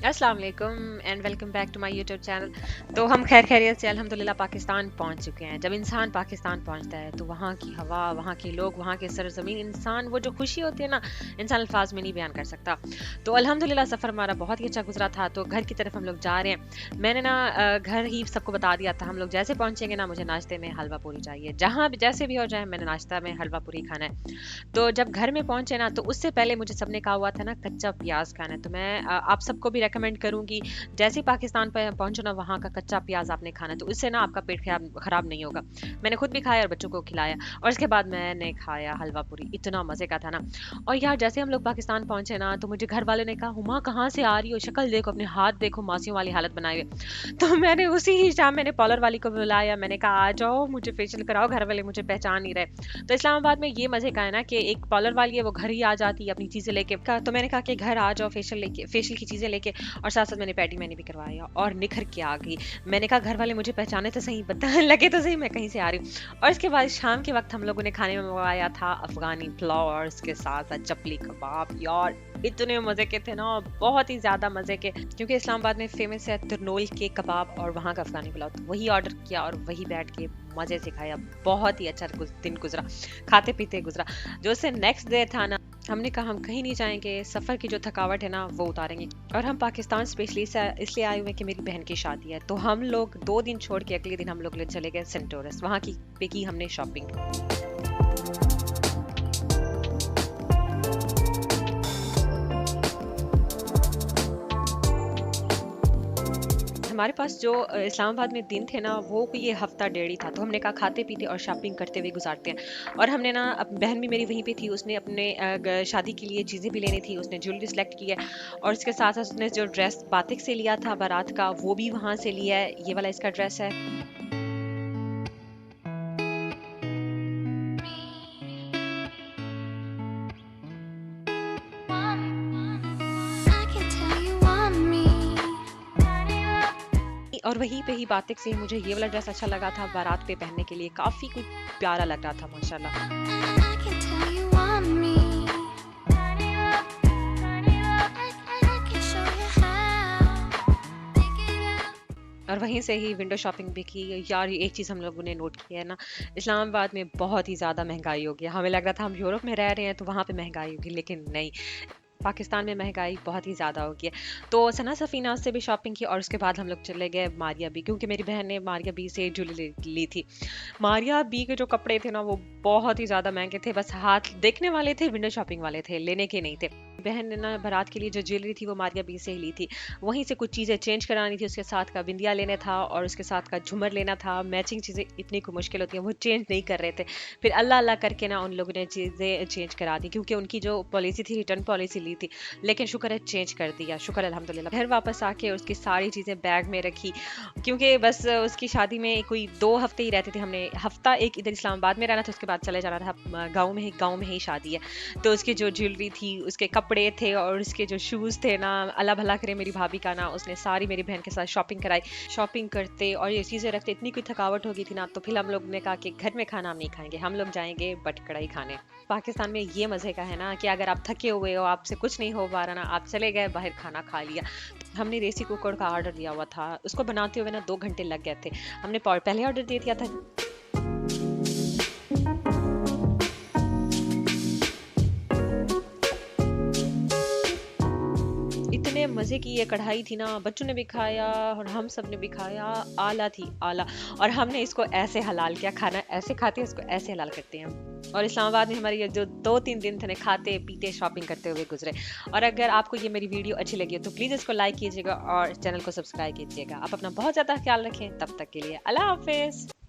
अस्सलाम वालेकुम and welcome back to my YouTube channel. तो हम खैर खैरियत से अल्हम्दुलिल्लाह पाकिस्तान पहुंच चुके हैं। जब इंसान पाकिस्तान पहुंचता है तो वहाँ की हवा, वहाँ के लोग, वहाँ के सरजमीन, इंसान वो जो खुशी होती है ना, इंसान अल्फाज में नहीं बयान कर सकता। तो अल्हम्दुलिल्लाह सफ़र हमारा बहुत ही अच्छा गुजरा था। तो घर की तरफ हम लोग जा रहे हैं। मैंने ना घर ही सबको बता दिया था, हम लोग जैसे पहुंचेंगे ना, मुझे नाश्ते में हलवा पूरी चाहिए। जहाँ भी जैसे भी हो जाए, मैंने नाश्ता में हलवा पूरी खाना है। तो जब घर में पहुंचे ना, तो उससे पहले मुझे सबने कहा हुआ था ना कच्चा प्याज खाना है। तो मैं आप सबको भी रेकमेंड करूंगी, जैसे ही पाकिस्तान पर पहुंचो ना, वहाँ का कच्चा प्याज आपने खाना, तो उससे ना आपका पेट खराब नहीं होगा। मैंने खुद भी खाया और बच्चों को खिलाया, और इसके बाद मैंने खाया हलवा पूरी, इतना मजे का था ना। और यार जैसे हम लोग पाकिस्तान पहुंचे ना, तो मुझे घर वालों ने कहा, हुमा कहाँ से आ रही हो, शक्ल देखो, अपने हाथ देखो, मासियों वाली हालत बनाए हुए। तो मैंने उसी ही शाम मैंने पार्लर वाली को बुलाया, मैंने कहा आ जाओ मुझे फेशियल कराओ। घर वाले मुझे पहचान नहीं रहे। तो इस्लामाबाद में ये मजे का है ना कि एक पार्लर वाली है, वो घर ही आ जाती है अपनी चीजें लेके। तो मैंने कहा कि घर आ जाओ फेशियल की चीजें लेके, और साथ साथ मैंने पैडी मैंने भी करवाया और निखर के आ गई। मैंने कहा घर वाले मुझे पहचाने तो सही, बताने लगे तो सही मैं कहीं से आ रही हूँ। और इसके बाद शाम के वक्त हम लोगों ने खाने में मंगवाया था अफगानी पुलाव, और उसके साथ साथ चपली कबाब। यार इतने मजे के थे ना, बहुत ही ज्यादा मजे के, क्योंकि इस्लामाबाद में फेमस है तुरनोल के कबाब और वहाँ का अफगानी पुलाव। तो वही ऑर्डर किया और वही बैठ के मजे से खाया। बहुत ही अच्छा दिन गुजरा, खाते पीते गुजरा। जो उससे नेक्स्ट डे था ना, हमने कहा हम कहीं नहीं जाएंगे, सफ़र की जो थकावट है ना वो उतारेंगे। और हम पाकिस्तान स्पेशली इसलिए आए हुए हैं कि मेरी बहन की शादी है। तो हम लोग 2 दिन छोड़ के अगले दिन हम लोग चले गए सेंट टोरस, वहाँ की पे की हमने शॉपिंग। हमारे पास जो इस्लामाबाद में दिन थे ना, वो ये हफ्ता डेढ़ ही था। तो हमने कहा खाते पीते और शॉपिंग करते हुए गुजारते हैं। और हमने ना बहन भी मेरी वहीं पे थी, उसने अपने शादी के लिए चीज़ें भी लेनी थी, उसने ज्वेलरी सेलेक्ट की है। और इसके साथ साथ उसने जो ड्रेस बातिक से लिया था बारात का, वो भी वहाँ से लिया है। ये वाला इसका ड्रेस है। और वहीं पे ही बातिक से मुझे ये वाला ड्रेस अच्छा लगा था बारात पे पहनने के लिए, काफ़ी कुछ प्यारा लग रहा था माशाल्लाह। और वहीं से ही विंडो शॉपिंग भी की। यार ये एक चीज़ हम लोगों ने नोट किया है ना, इस्लामाबाद में बहुत ही ज़्यादा महंगाई हो गया। हमें लग रहा था हम यूरोप में रह रहे हैं तो वहाँ पे महंगाई होगी, लेकिन नहीं, पाकिस्तान में महंगाई बहुत ही ज़्यादा हो गई है। तो सना सफ़ीना से भी शॉपिंग की, और उसके बाद हम लोग चले गए मारिया बी, क्योंकि मेरी बहन ने मारिया बी से ज्वेलरी ली थी। मारिया बी के जो कपड़े थे ना, वो बहुत ही ज़्यादा महंगे थे। बस हाथ देखने वाले थे, विंडो शॉपिंग वाले थे, लेने के नहीं थे। बहन ने ना बारात के लिए जो ज्वेलरी थी वो मारिया बी से ही ली थी। वहीं से कुछ चीज़ें चेंज करानी थी, उसके साथ का बिंदिया लेना था और उसके साथ का झूमर लेना था। मैचिंग चीज़ें इतनी को मुश्किल होती है, वो चेंज नहीं कर रहे थे। फिर अल्लाह अल्लाह करके ना उन लोगों ने चीज़ें चेंज करा दी, क्योंकि उनकी जो पॉलिसी थी, रिटर्न पॉलिसी ली थी। लेकिन शुक्र है चेंज कर दिया, शुक्र अल्हम्दुलिल्लाह। घर वापस आके उसकी सारी चीज़ें बैग में रखी, क्योंकि बस उसकी शादी में कोई 2 हफ्ते ही रहते थे। हमने हफ्ता एक इधर इस्लामाबाद में रहना था, उसके बाद चले जाना था गाँव में ही शादी है। तो उसकी जो ज्वेलरी थी, उसके कपड़े थे और उसके जो शूज़ थे ना, अल्लाह भला करे मेरी भाभी का ना, उसने सारी मेरी बहन के साथ शॉपिंग कराई। शॉपिंग करते और ये चीज़ें रखते इतनी कोई थकावट हो गई थी ना, तो फिर हम लोग ने कहा कि घर में खाना हम नहीं खाएंगे, हम लोग जाएंगे बट कढ़ाई खाने। पाकिस्तान में ये मज़े का है ना कि अगर आप थके हुए हो, आपसे कुछ नहीं हो पा रहा ना, आप चले गए बाहर खाना खा लिया। हमने देसी कुकर का ऑर्डर दिया हुआ था, उसको बनाते हुए ना 2 घंटे लग गए थे। हमने पहले ऑर्डर दे दिया था। इतने मज़े की ये कढ़ाई थी ना, बच्चों ने भी खाया और हम सब ने भी खाया। आला थी आला। और हमने इसको ऐसे हलाल किया, खाना ऐसे खाते हैं, इसको ऐसे हलाल करते हैं हम। और इस्लामाबाद में हमारे ये जो 2-3 दिन थे ना, खाते पीते शॉपिंग करते हुए गुजरे। और अगर आपको ये मेरी वीडियो अच्छी लगी हो तो प्लीज़ इसको लाइक कीजिएगा और चैनल को सब्सक्राइब कीजिएगा। आप अपना बहुत ज़्यादा ख्याल रखें। तब तक के लिए अल्लाह हाफिज़।